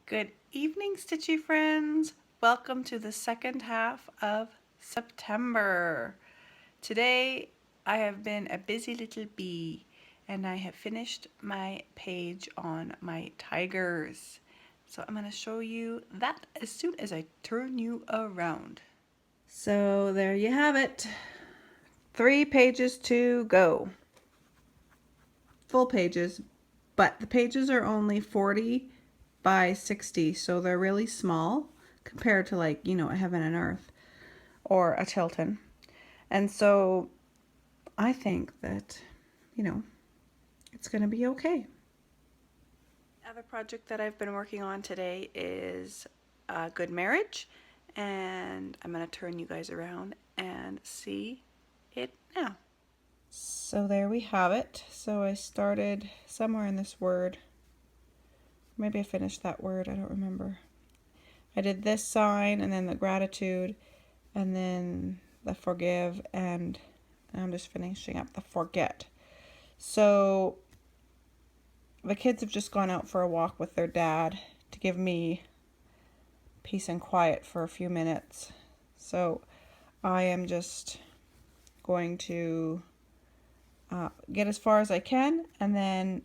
Good evening, Stitchy friends. Welcome to the second half of September. Today I have been a busy little bee and I have finished my page on my tigers. So I'm going to show you that as soon as I turn you around. So there you have it. 3 pages to go. Full pages, but the pages are only 40 by 60, so they're really small compared to, like, you know, a Heaven and Earth or a Tilton. And so I think that, you know, it's going to be okay. The other project that I've been working on today is a Good Marriage, and I'm going to turn you guys around and see it now. So there we have it. So I started somewhere in this word. Maybe I finished that word, I don't remember. I did this sign and then the gratitude and then the forgive, and I'm just finishing up the forget. So the kids have just gone out for a walk with their dad to give me peace and quiet for a few minutes. So I am just going to get as far as I can and then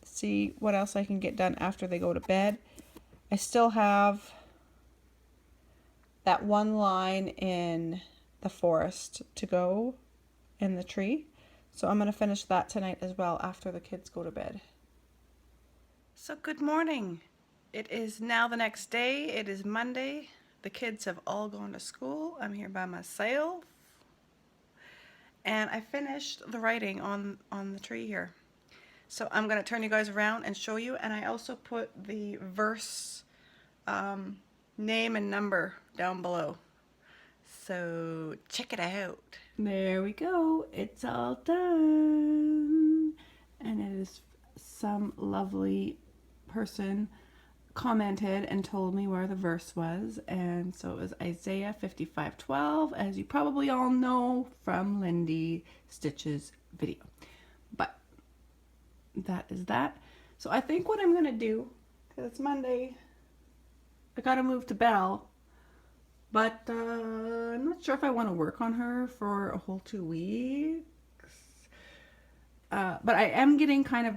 see what else I can get done after they go to bed. I still have that one line in the forest to go in the tree. So I'm going to finish that tonight as well after the kids go to bed. So good morning. It is now the next day. It is Monday. The kids have all gone to school. I'm here by myself. And I finished the writing on the tree here. So I'm going to turn you guys around and show you. And I also put the verse name and number down below. So check it out. There we go. It's all done. And it is some lovely person commented and told me where the verse was, and so it was Isaiah 55:12, as you probably all know from Lindy Stitch's video. But that is that. So I think what I'm gonna do, because it's Monday, I gotta move to Belle, but I'm not sure if I want to work on her for a whole 2 weeks. But I am getting kind of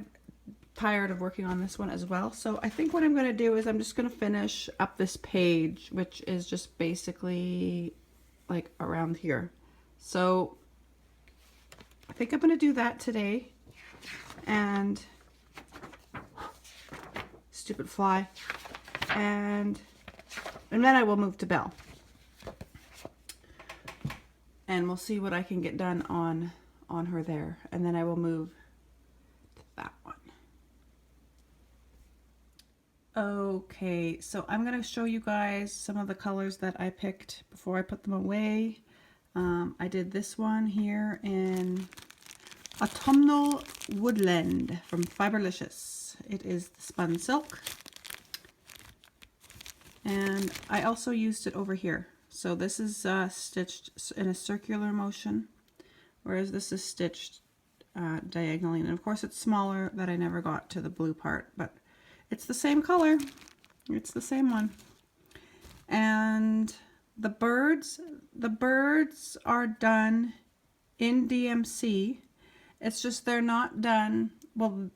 tired of working on this one as well. So I think what I'm going to do is I'm just going to finish up this page, which is just basically like around here. So I think I'm going to do that today. And stupid fly. And then I will move to Belle. And we'll see what I can get done on her there. And then I will move to that one. Okay, so I'm going to show you guys some of the colors that I picked before I put them away. I did this one here in Autumnal Woodland from Fiberlicious. It is the spun silk. And I also used it over here. So this is stitched in a circular motion, whereas this is stitched diagonally. And of course it's smaller, that I never got to the blue part, but it's the same color. It's the same one. And the birds are done in DMC. It's just they're not done, well,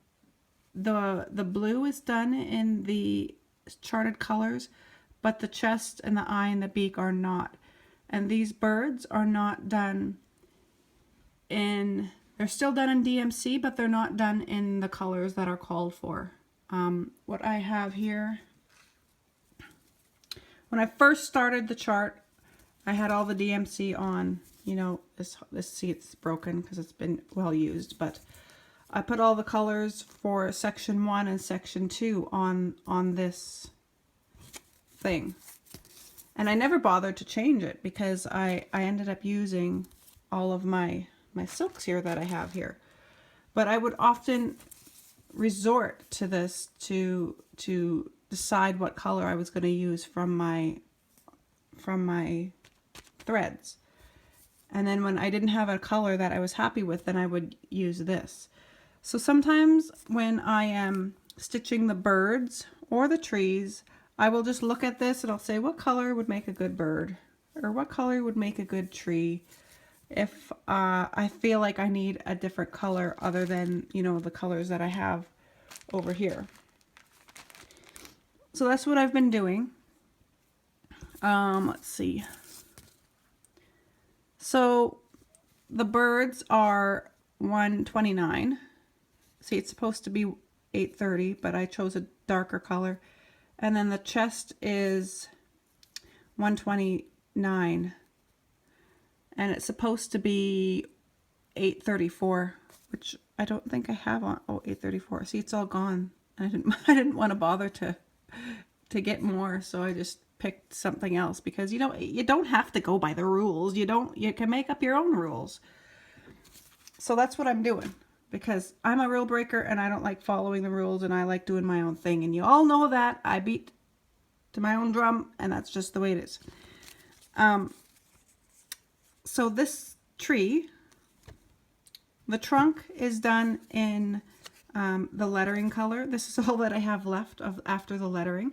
the blue is done in the charted colors, but the chest and the eye and the beak are not. And these birds are not done in, they're still done in DMC, but they're not done in the colors that are called for. What I have here, when I first started the chart, I had all the DMC on. You know, this seat's broken because it's been well used, but I put all the colors for section 1 and section 2 on this thing. And I never bothered to change it because I ended up using all of my silks here that I have here. But I would often resort to this to decide what color I was going to use from my threads. And then when I didn't have a color that I was happy with, then I would use this. So sometimes when I am stitching the birds or the trees, I will just look at this and I'll say what color would make a good bird or what color would make a good tree if I feel like I need a different color other than, you know, the colors that I have over here. So that's what I've been doing. Let's see. So the birds are 129. See, it's supposed to be 830, but I chose a darker color. And then the chest is 129. And it's supposed to be 834, which I don't think I have on. Oh, 834. See, it's all gone. I didn't want to bother to get more, so I just picked something else because you don't have to go by the rules. You can make up your own rules. So that's what I'm doing because I'm a rule breaker and I don't like following the rules and I like doing my own thing. And you all know that. I beat to my own drum and that's just the way it is. So this tree, the trunk is done in the lettering color. This is all that I have left after the lettering.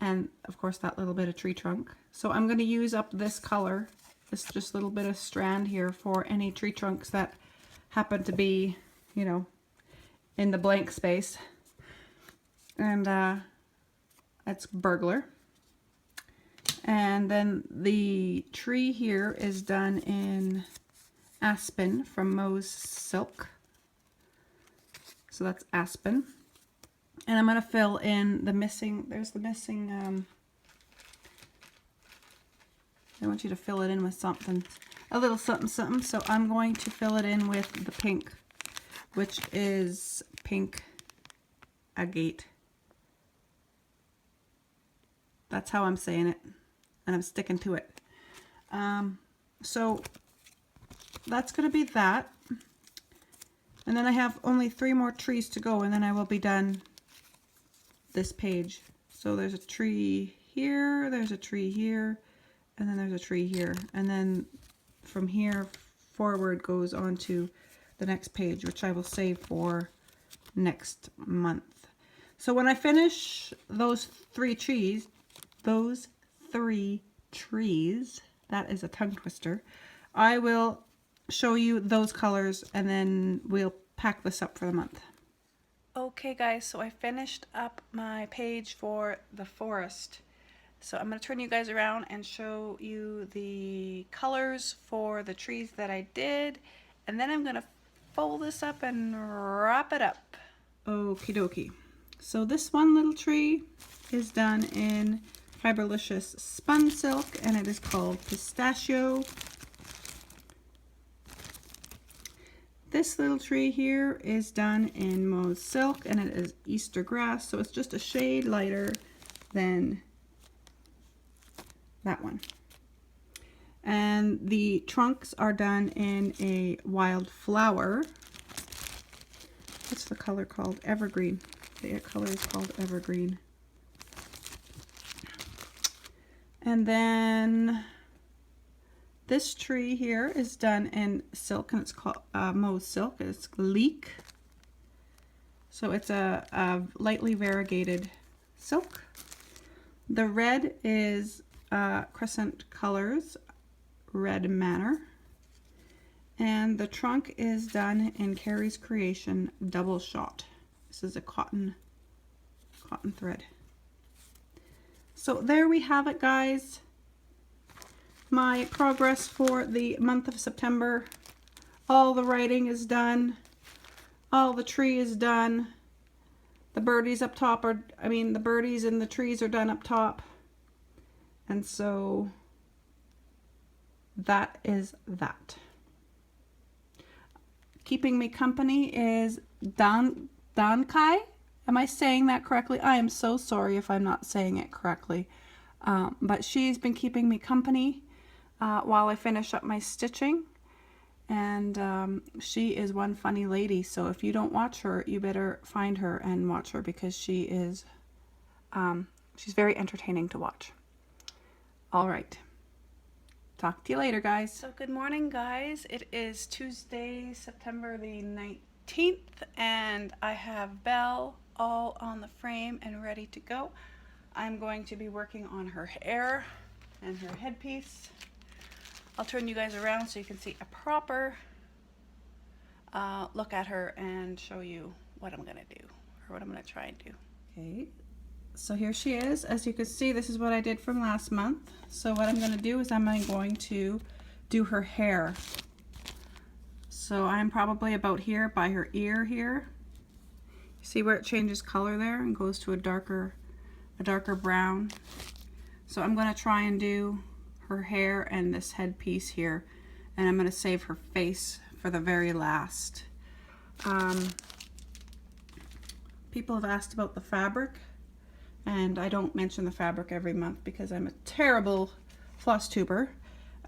And of course that little bit of tree trunk. So I'm going to use up this color, this just little bit of strand here for any tree trunks that happen to be, you know, in the blank space. And that's burglar. And then the tree here is done in aspen from Mo's Silk. So that's aspen. And I'm going to fill in the missing, there's the missing, I want you to fill it in with something, a little something something. So I'm going to fill it in with the pink, which is pink agate. That's how I'm saying it. And I'm sticking to it. So that's going to be that. And then I have only 3 more trees to go and then I will be done this page. So there's a tree here, there's a tree here, and then there's a tree here. And then from here forward goes on to the next page, which I will save for next month. So when I finish those 3 trees, that is a tongue twister, I will show you those colors and then we'll pack this up for the month. Okay guys, so I finished up my page for the forest. So I'm going to turn you guys around and show you the colors for the trees that I did. And then I'm going to fold this up and wrap it up. Okie dokie. So this one little tree is done in Fiberlicious Spun Silk and it is called Pistachio. This little tree here is done in Mo's Silk and it is Easter Grass, so it's just a shade lighter than that one. And the trunks are done in a Wild Flower. What's the color called? Evergreen. The color is called Evergreen. And then this tree here is done in silk and it's called Mo's Silk. It's Leek. So it's a lightly variegated silk. The red is Crescent Colors Red Manor. And the trunk is done in Carrie's Creation Double Shot. This is a cotton thread. So there we have it, guys. My progress for the month of September. All the writing is done. All the tree is done. The birdies up top are, the birdies and the trees are done up top. And so that is that. Keeping me company is Dankai. Am I saying that correctly? I am so sorry if I'm not saying it correctly. But she's been keeping me company while I finish up my stitching. And she is one funny lady. So if you don't watch her, you better find her and watch her because she is, she's very entertaining to watch. All right. Talk to you later, guys. So good morning, guys. It is Tuesday, September the 19th, and I have Belle all on the frame and ready to go. I'm going to be working on her hair and her headpiece. I'll turn you guys around so you can see a proper look at her and show you what I'm gonna do, or what I'm gonna try and do. Okay, so here she is. As you can see, this is what I did from last month. So what I'm gonna do is I'm going to do her hair. So I'm probably about here by her ear here. See where it changes color there and goes to a darker brown. So I'm gonna try and do her hair and this headpiece here, and I'm gonna save her face for the very last. People have asked about the fabric, and I don't mention the fabric every month because I'm a terrible floss tuber.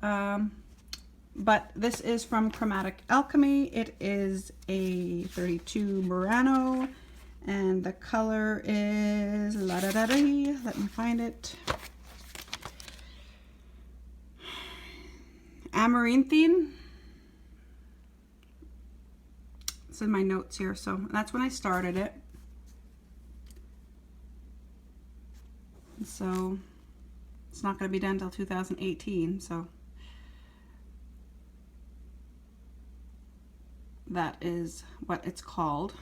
But this is from Chromatic Alchemy. It is a 32 Murano, and the color is let me find it. Amaranthine. It's in my notes here, so that's when I started it. So it's not going to be done until 2018, so that is what it's called.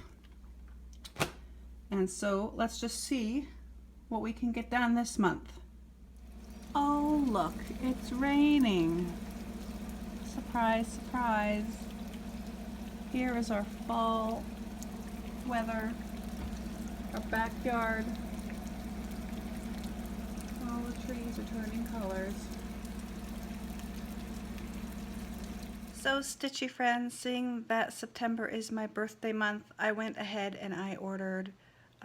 And so let's just see what we can get done this month. Oh look, it's raining. Surprise, surprise. Here is our fall weather, our backyard. All the trees are turning colors. So stitchy friends, seeing that September is my birthday month, I went ahead and I ordered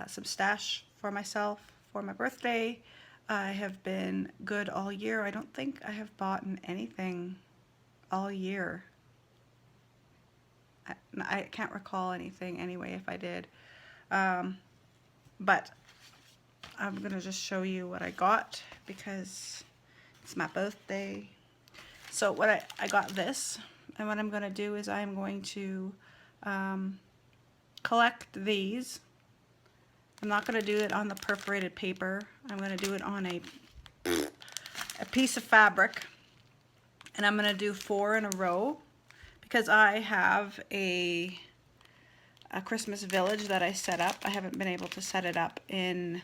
some stash for myself for my birthday. I have been good all year. I don't think I have bought anything all year. I can't recall anything anyway if I did. But I'm gonna just show you what I got because it's my birthday. So what I got this, and what I'm gonna do is I'm going to collect these. I'm not gonna do it on the perforated paper. I'm gonna do it on a piece of fabric, and I'm gonna do 4 in a row because I have a Christmas village that I set up. I haven't been able to set it up in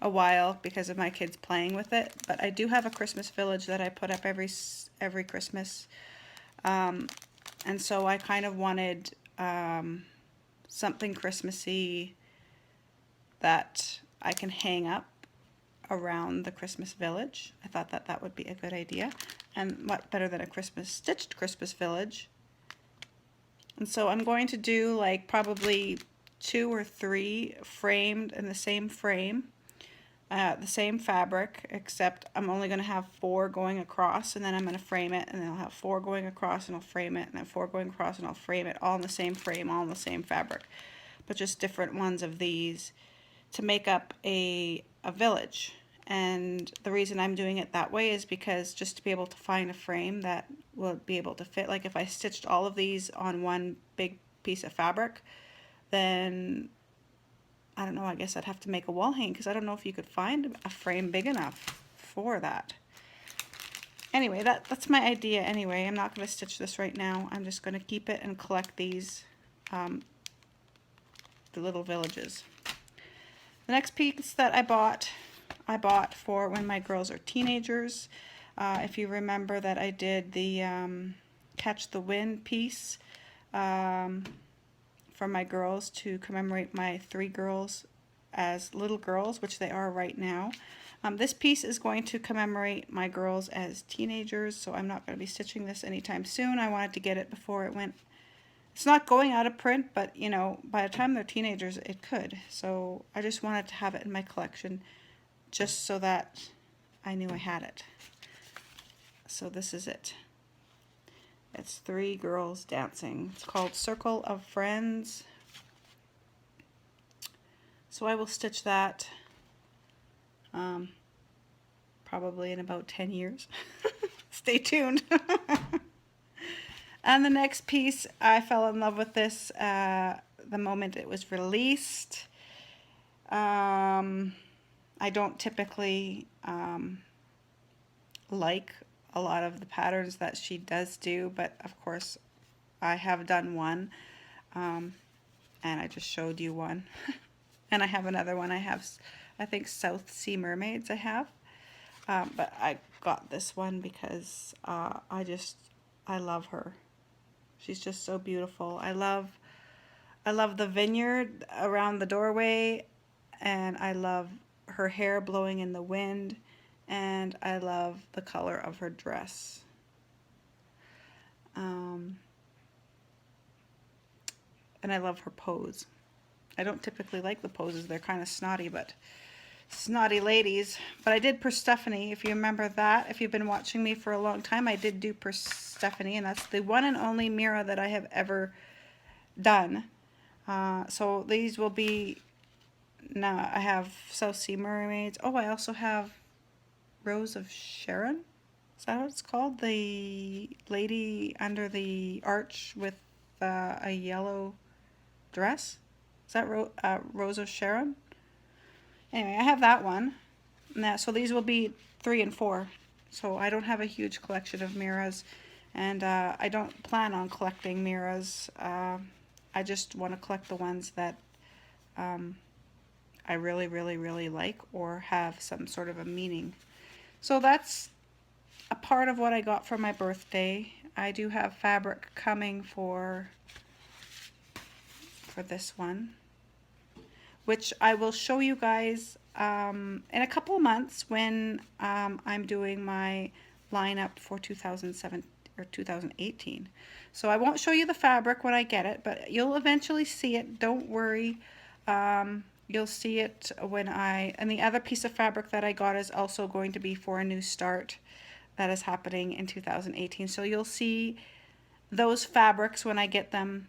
a while because of my kids playing with it, but I do have a Christmas village that I put up every Christmas, and so I kind of wanted something Christmassy that I can hang up around the Christmas village. I thought that that would be a good idea, and what better than a stitched Christmas village. And so I'm going to do like probably 2 or 3 framed in the same frame, the same fabric, except I'm only going to have 4 going across, and then I'm going to frame it, and then I'll have 4 going across and I'll frame it, and then 4 going across and I'll frame it, all in the same frame, all in the same fabric, but just different ones of these to make up a village. And the reason I'm doing it that way is because just to be able to find a frame that will be able to fit, like if I stitched all of these on one big piece of fabric, then I don't know, I guess I'd have to make a wall hang because I don't know if you could find a frame big enough for that. Anyway, that's my idea anyway. I'm not going to stitch this right now. I'm just going to keep it and collect these, the little villages. The next piece that I bought for when my girls are teenagers. If you remember that I did the Catch the Wind piece for my girls to commemorate my 3 girls as little girls, which they are right now. This piece is going to commemorate my girls as teenagers, so I'm not going to be stitching this anytime soon. I wanted to get it before it went. It's not going out of print, but you know, by the time they're teenagers, it could. So I just wanted to have it in my collection just so that I knew I had it. So this is it. It's 3 girls dancing. It's called Circle of Friends. So I will stitch that probably in about 10 years. Stay tuned. And the next piece, I fell in love with this the moment it was released. I don't typically like a lot of the patterns that she does do, but of course I have done one, and I just showed you one. And I have another one. I have, I think, South Sea Mermaids I have. But I got this one because I love her. She's just so beautiful. I love the vineyard around the doorway, and I love her hair blowing in the wind, and I love the color of her dress. And I love her pose. I don't typically like the poses. They're kind of snotty, but snotty ladies. But I did Persephone, if you remember that. If you've been watching me for a long time, I did do Persephone, and that's the one and only Mira that I have ever done. So these will be, now I have South Sea Mermaids. Oh, I also have Rose of Sharon. Is that what it's called? The lady under the arch with a yellow dress. Is that Rose of Sharon? Anyway, I have that one. And so these will be 3 and 4. So I don't have a huge collection of Miras, and I don't plan on collecting Miras. I just want to collect the ones that I really, really, really like or have some sort of a meaning. So that's a part of what I got for my birthday. I do have fabric coming for this one, which I will show you guys in a couple of months when I'm doing my lineup for 2007 or 2018. So I won't show you the fabric when I get it, but you'll eventually see it. Don't worry. You'll see it when and the other piece of fabric that I got is also going to be for a new start that is happening in 2018. So you'll see those fabrics when I get them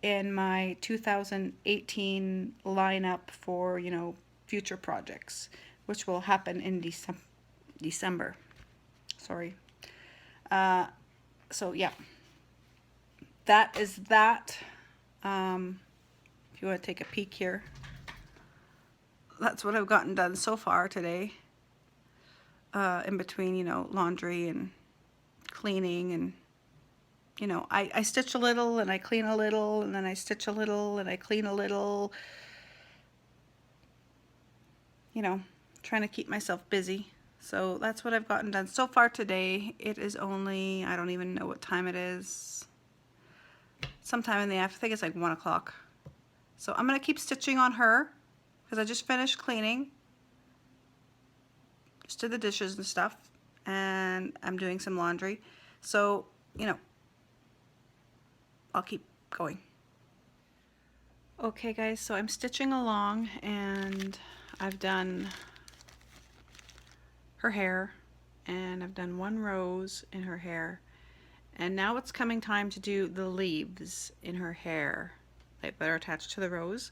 in my 2018 lineup for, you know, future projects, which will happen in December. Sorry. So yeah, that is that. If you want to take a peek here, that's what I've gotten done so far today. In between, you know, laundry and cleaning, and you know, I stitch a little and I clean a little, and then I stitch a little and I clean a little, you know, trying to keep myself busy. So that's what I've gotten done so far today. It is only, I don't even know what time it is. Sometime in the afternoon, I think it's like 1 o'clock. So I'm going to keep stitching on her because I just finished cleaning. Just did the dishes and stuff, and I'm doing some laundry. So, you know, I'll keep going. Okay guys, so I'm stitching along, and I've done her hair, and I've done 1 rose in her hair, and now it's coming time to do the leaves in her hair that are attached to the rose.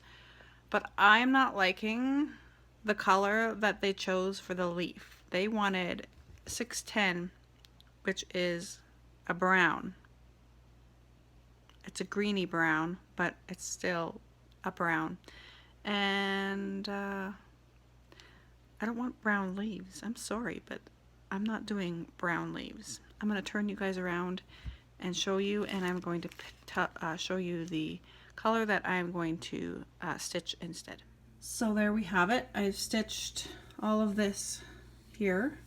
But I'm not liking the color that they chose for the leaf. They wanted 610, which is a brown. It's a greeny brown, but it's still a brown. And I don't want brown leaves. I'm sorry, but I'm not doing brown leaves. I'm going to turn you guys around and show you, and I'm going to show you the color that I'm going to stitch instead. So there we have it. I've stitched all of this here,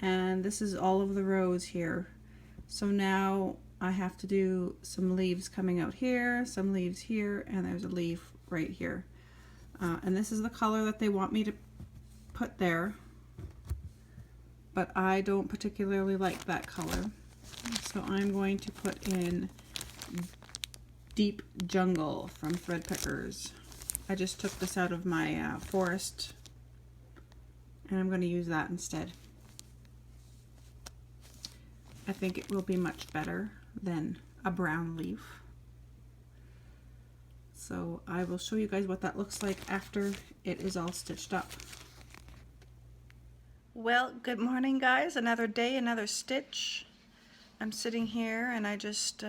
and this is all of the rows here. So now I have to do some leaves coming out here, some leaves here, and there's a leaf right here. And this is the color that they want me to put there, but I don't particularly like that color. So I'm going to put in Deep Jungle from Thread Pickers. I just took this out of my forest, and I'm going to use that instead. I think it will be much better than a brown leaf. So I will show you guys what that looks like after it is all stitched up. Well, good morning guys. Another day, another stitch. I'm sitting here and I just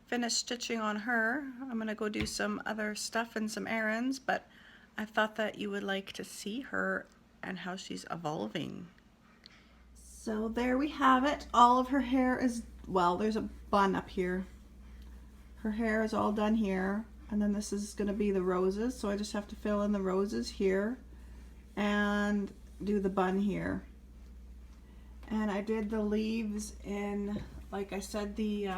finished stitching on her. I'm gonna go do some other stuff and some errands, but I thought that you would like to see her and how she's evolving. So there we have it. All of her hair is, well, there's a bun up here. Her hair is all done here. And then this is going to be the roses. So I just have to fill in the roses here and do the bun here. And I did the leaves in, like I said, the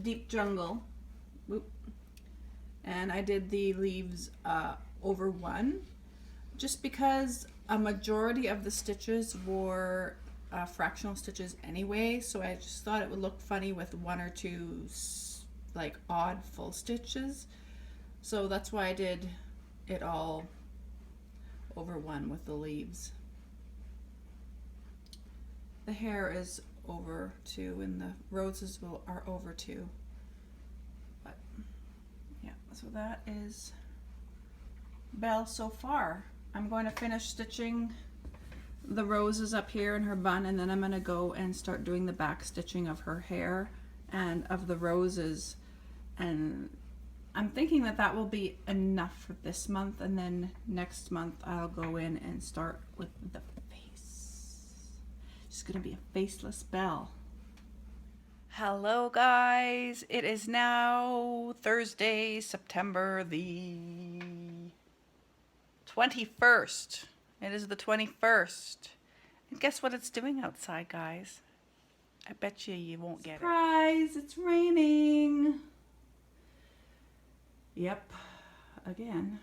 deep jungle. Whoop. And I did the leaves over one, just because a majority of the stitches were fractional stitches anyway, so I just thought it would look funny with one or two like odd full stitches. So that's why I did it all over one with the leaves. The hair is over two and the roses are over two. But yeah, so that is Belle so far. I'm going to finish stitching the roses up here in her bun, and then I'm going to go and start doing the back stitching of her hair and of the roses. And I'm thinking that that will be enough for this month, and then next month I'll go in and start with the face. She's going to be a faceless Belle. Hello guys, it is now Thursday, September the 21st. It is the 21st. And guess what it's doing outside, guys? I bet you won't get it. Surprise! It's raining. Yep. Again.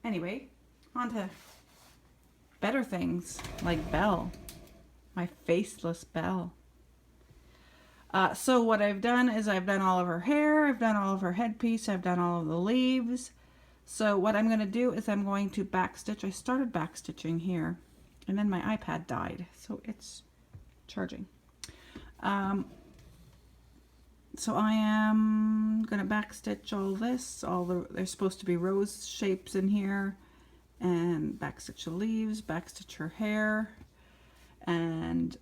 Anyway, on to better things like Belle. My faceless Belle. So what I've done is I've done all of her hair, I've done all of her headpiece, I've done all of the leaves. So what I'm going to do is I'm going to backstitch. I started backstitching here, and then my iPad died, so it's charging. So I am going to backstitch all this. There's supposed to be rose shapes in here, and backstitch the leaves, backstitch her hair, and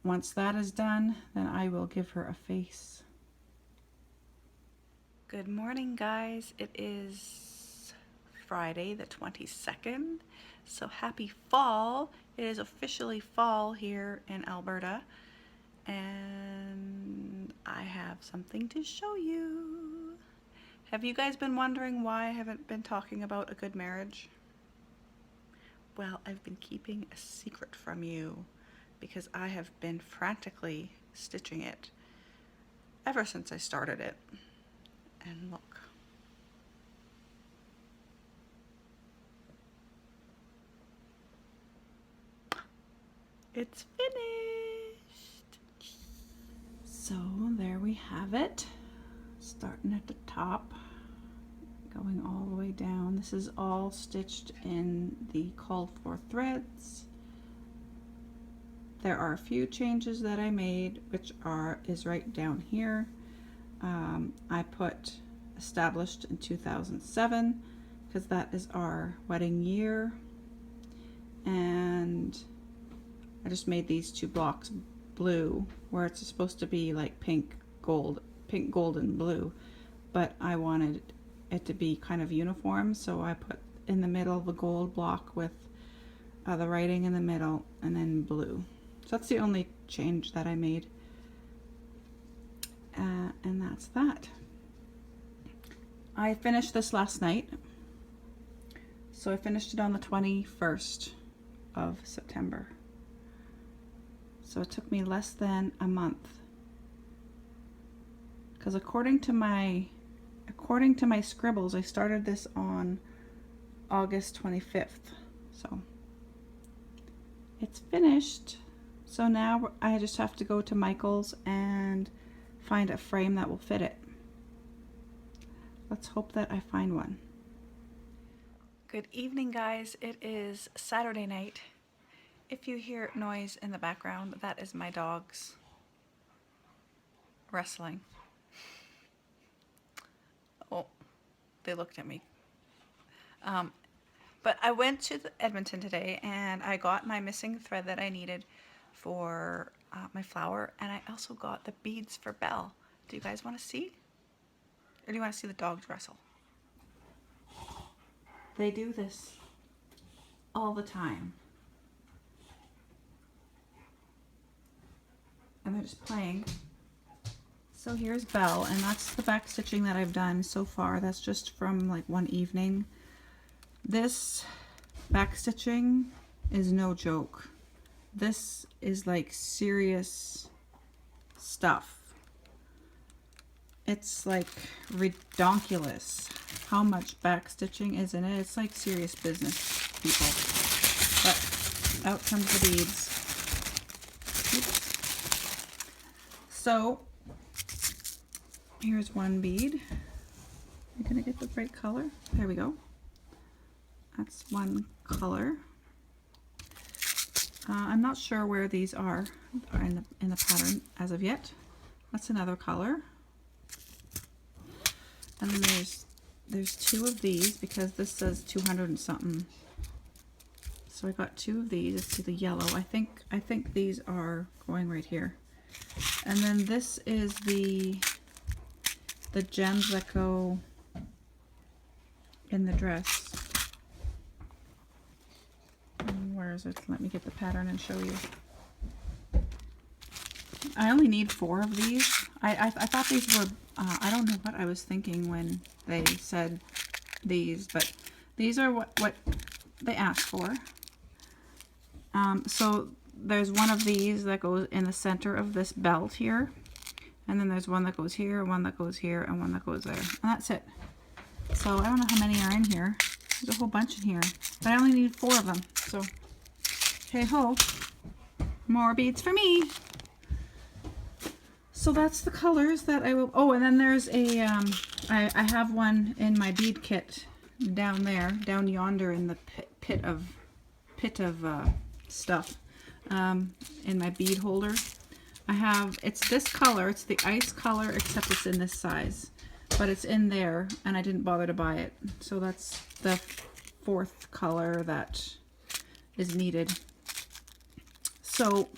once that is done, then I will give her a face. Good morning, guys. It is Friday the 22nd, so happy fall. It is officially fall here in Alberta, and I have something to show you. Have you guys been wondering why I haven't been talking about a good marriage? Well, I've been keeping a secret from you because I have been frantically stitching it ever since I started it. And look. It's finished. So there we have it. Starting at the top, going all the way down. This is all stitched in the called for threads. There are a few changes that I made, which is right down here. I put established in 2007 because that is our wedding year, and I just made these two blocks blue where it's supposed to be like pink, gold, and blue, but I wanted it to be kind of uniform, so I put in the middle the gold block with the writing in the middle and then blue. So that's the only change that I made, and that's that. I finished this last night, so I finished it on the 21st of September. So it took me less than a month, because according to my scribbles, I started this on August 25th. So it's finished. So now I just have to go to Michael's and find a frame that will fit it. Let's hope that I find one. Good evening, guys. It is Saturday night. If you hear noise in the background, that is my dogs wrestling. Oh, they looked at me. But I went to Edmonton today, and I got my missing thread that I needed for my flower, and I also got the beads for Belle. Do you guys want to see? Or do you want to see the dogs wrestle? They do this all the time. And they're just playing. So here's Belle, and that's the back stitching that I've done so far. That's just from like one evening. This back stitching is no joke. This is like serious stuff. It's like redonkulous how much back stitching is in it. It's like serious business, people. But out comes the beads. Oops. So here's one bead. I'm gonna get the right color. There we go. That's one color. I'm not sure where these are in the pattern as of yet. That's another color. And then there's two of these because this says 200 and something. So I got two of these. Let's see the yellow. I think these are going right here. And then this is the gems that go in the dress. Where is it? Let me get the pattern and show you. I only need 4 of these. I thought these were, I don't know what I was thinking when they said these, but these are what they asked for. So there's one of these that goes in the center of this belt here. And then there's one that goes here, one that goes here, and one that goes there. And that's it. So I don't know how many are in here. There's a whole bunch in here. But I only need 4 of them. So, hey ho. More beads for me. So that's the colors that I will... Oh, and then there's a... I have one in my bead kit down there. Down yonder in the pit of stuff. In my bead holder. I have, it's this color, it's the ice color, except it's in this size, but it's in there and I didn't bother to buy it. So that's the 4th color that is needed. So,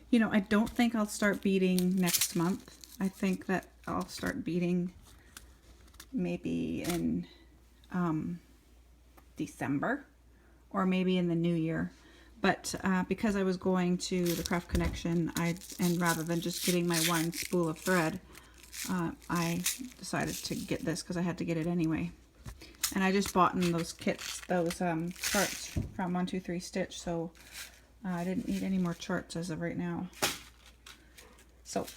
you know, I don't think I'll start beading next month. I think that I'll start beading maybe in December or maybe in the new year. But because I was going to the Craft Connection, and rather than just getting my one spool of thread, I decided to get this because I had to get it anyway. And I just bought in those kits, those charts from 123 Stitch, so I didn't need any more charts as of right now. So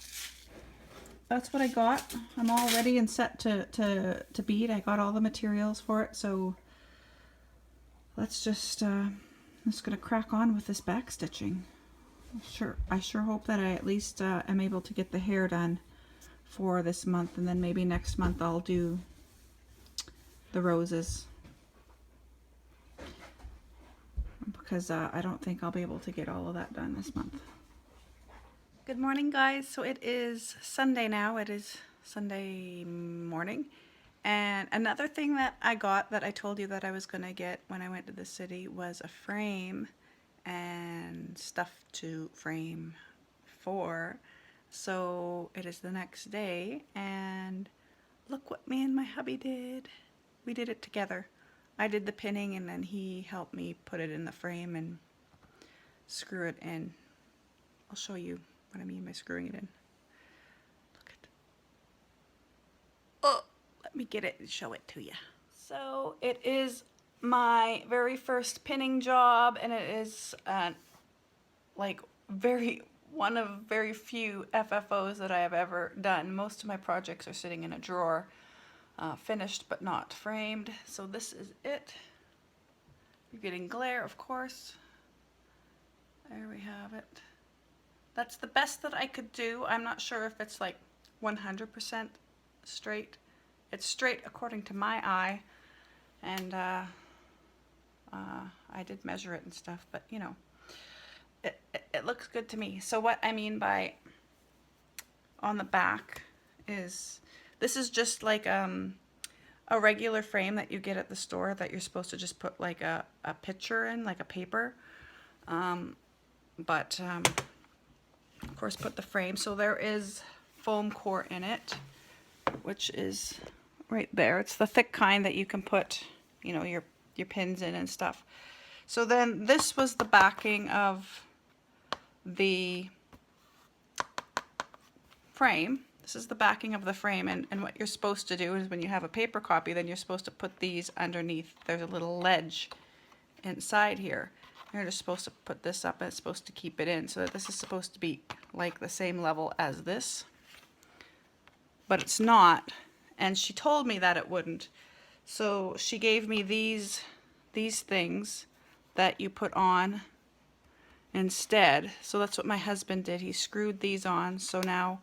that's what I got. I'm all ready and set to bead. I got all the materials for it, so let's just... I'm just going to crack on with this back stitching. I sure hope that I at least am able to get the hair done for this month, and then maybe next month I'll do the roses, because I don't think I'll be able to get all of that done this month. Good morning, guys. So it is Sunday now. It is Sunday morning. And another thing that I got that I told you that I was going to get when I went to the city was a frame and stuff to frame for. So it is the next day, and look what me and my hubby did. We did it together. I did the pinning and then he helped me put it in the frame and screw it in. I'll show you what I mean by screwing it in. Look at... Oh! Let me get it and show it to you. So it is my very first pinning job, and it is like one of very few FFOs that I have ever done. Most of my projects are sitting in a drawer, finished but not framed. So this is it. You're getting glare, of course. There we have it. That's the best that I could do. I'm not sure if it's like 100% straight. It's straight according to my eye, and I did measure it and stuff, but you know, it looks good to me. So what I mean by on the back is, this is just like a regular frame that you get at the store that you're supposed to just put like a picture in, like a paper, but of course put the frame. So there is foam core in it, which is right there. It's the thick kind that you can put, you know, your pins in and stuff. So then this was the backing of the frame. This is the backing of the frame, and what you're supposed to do is when you have a paper copy, then you're supposed to put these underneath. There's a little ledge inside here. You're just supposed to put this up, and it's supposed to keep it in, so that this is supposed to be like the same level as this. But it's not, and she told me that it wouldn't. So she gave me these things that you put on instead. So that's what my husband did. He screwed these on, so now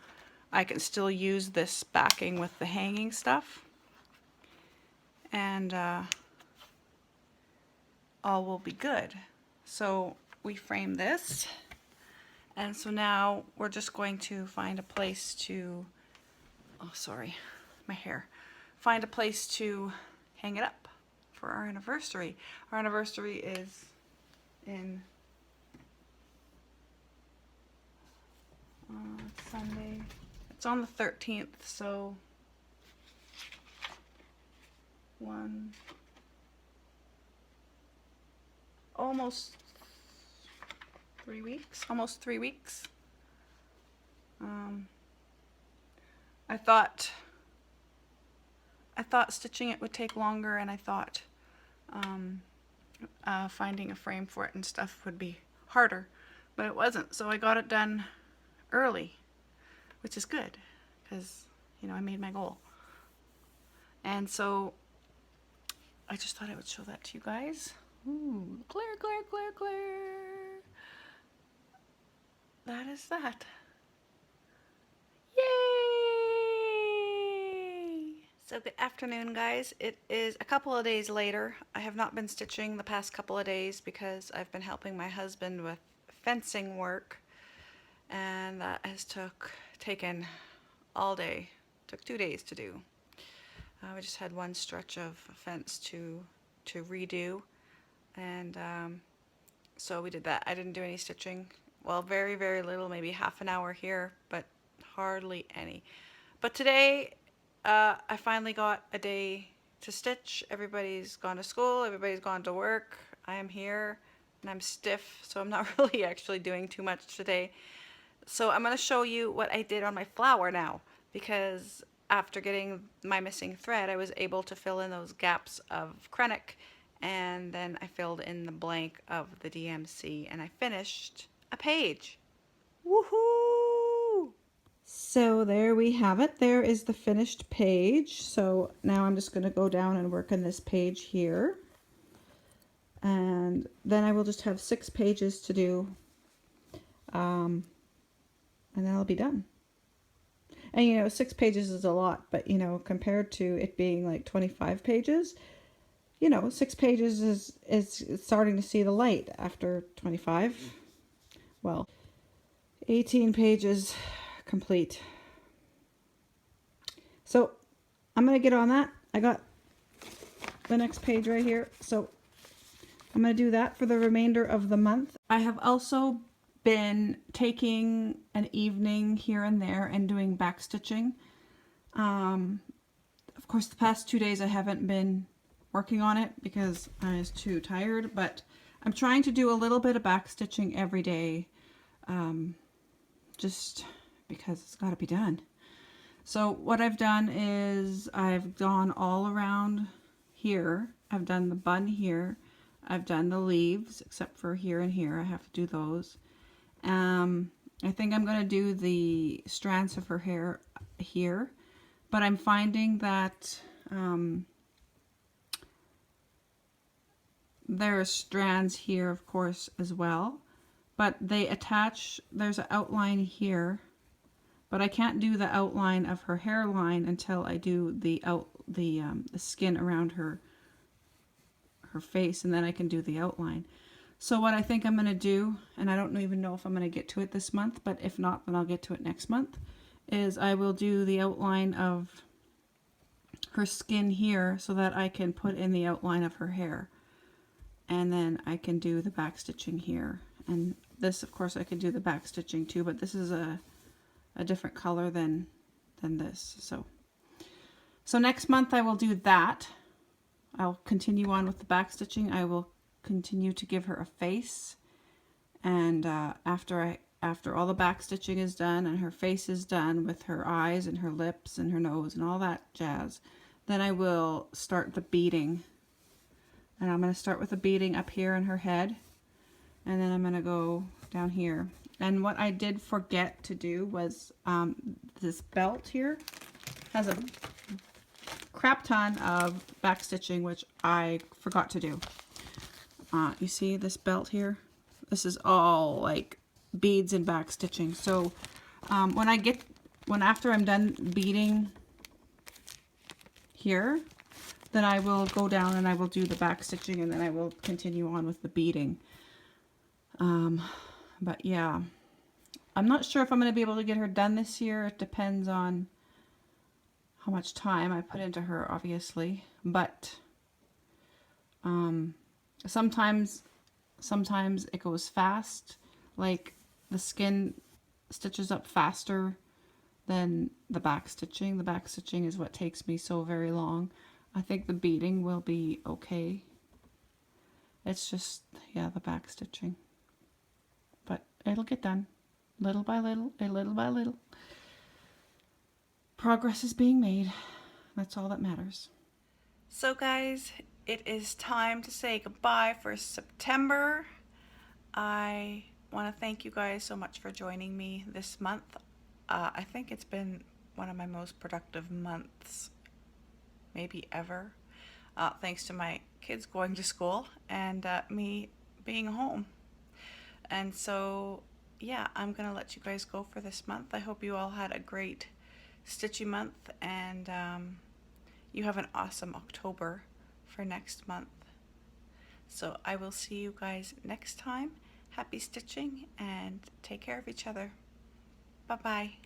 I can still use this backing with the hanging stuff, and all will be good. So we frame this, and so now we're just going to find a place to, oh sorry, my hair, find a place to hang it up for our anniversary. Our anniversary is in it's Sunday. It's on the 13th, so almost 3 weeks. Almost 3 weeks. I thought stitching it would take longer, and I thought finding a frame for it and stuff would be harder, but it wasn't. So I got it done early, which is good because, you know, I made my goal. And so I just thought I would show that to you guys. Ooh, clear, clear, clear, clear. That is that. Yay! So good afternoon, guys. It is a couple of days later. I have not been stitching the past couple of days because I've been helping my husband with fencing work, and that has taken all day. Took 2 days to do. We just had one stretch of fence to redo, and so we did that. I didn't do any stitching. Well, very, very little, maybe half an hour here, but hardly any. But today, I finally got a day to stitch. Everybody's gone to school, everybody's gone to work. I am here, and I'm stiff, so I'm not really actually doing too much today. So I'm going to show you what I did on my flower now, because after getting my missing thread, I was able to fill in those gaps of Krennic, and then I filled in the blank of the DMC, and I finished a page. Woohoo! So there we have it. There is the finished page. So now I'm just going to go down and work on this page here, and then I will just have 6 pages to do, and then I'll be done. And, you know, 6 pages is a lot, but, you know, compared to it being like 25 pages, you know, 6 pages is starting to see the light after 25. Well, 18 pages complete. So I'm going to get on that. I got the next page right here. So I'm going to do that for the remainder of the month. I have also been taking an evening here and there and doing backstitching. Of course, the past 2 days I haven't been working on it because I was too tired, but I'm trying to do a little bit of backstitching every day, just because it's got to be done. So what I've done is I've gone all around here. I've done the bun here. I've done the leaves, except for here and here. I have to do those. I think I'm going to do the strands of her hair here, but I'm finding that there are strands here, of course, as well, but they attach. There's an outline here, but I can't do the outline of her hairline until I do the skin around her face, and then I can do the outline. So what I think I'm going to do, and I don't even know if I'm going to get to it this month, but if not, then I'll get to it next month, is I will do the outline of her skin here so that I can put in the outline of her hair. And then I can do the back stitching here. And this, of course, I can do the back stitching too, but this is a different color than this. So So next month I will do that. I'll continue on with the back stitching. I will continue to give her a face, and after all the back stitching is done and her face is done with her eyes and her lips and her nose and all that jazz, then I will start the beading. And I'm going to start with the beading up here in her head, and then I'm going to go down here. And what I did forget to do was this belt here has a crap ton of back stitching, which I forgot to do. You see this belt here? This is all like beads and back stitching. So after I'm done beading here, then I will go down and I will do the back stitching, and then I will continue on with the beading. But yeah, I'm not sure if I'm going to be able to get her done this year. It depends on how much time I put into her, obviously. But sometimes it goes fast. Like the skin stitches up faster than the back stitching. The back stitching is what takes me so very long. I think the beading will be okay. It's just, yeah, the back stitching. But it'll get done. Little by little, little by little. Progress is being made. That's all that matters. So guys, it is time to say goodbye for September. I want to thank you guys so much for joining me this month. I think it's been one of my most productive months, maybe ever, thanks to my kids going to school and me being home. And so, yeah, I'm going to let you guys go for this month. I hope you all had a great stitchy month, and you have an awesome October for next month. So I will see you guys next time. Happy stitching, and take care of each other. Bye-bye.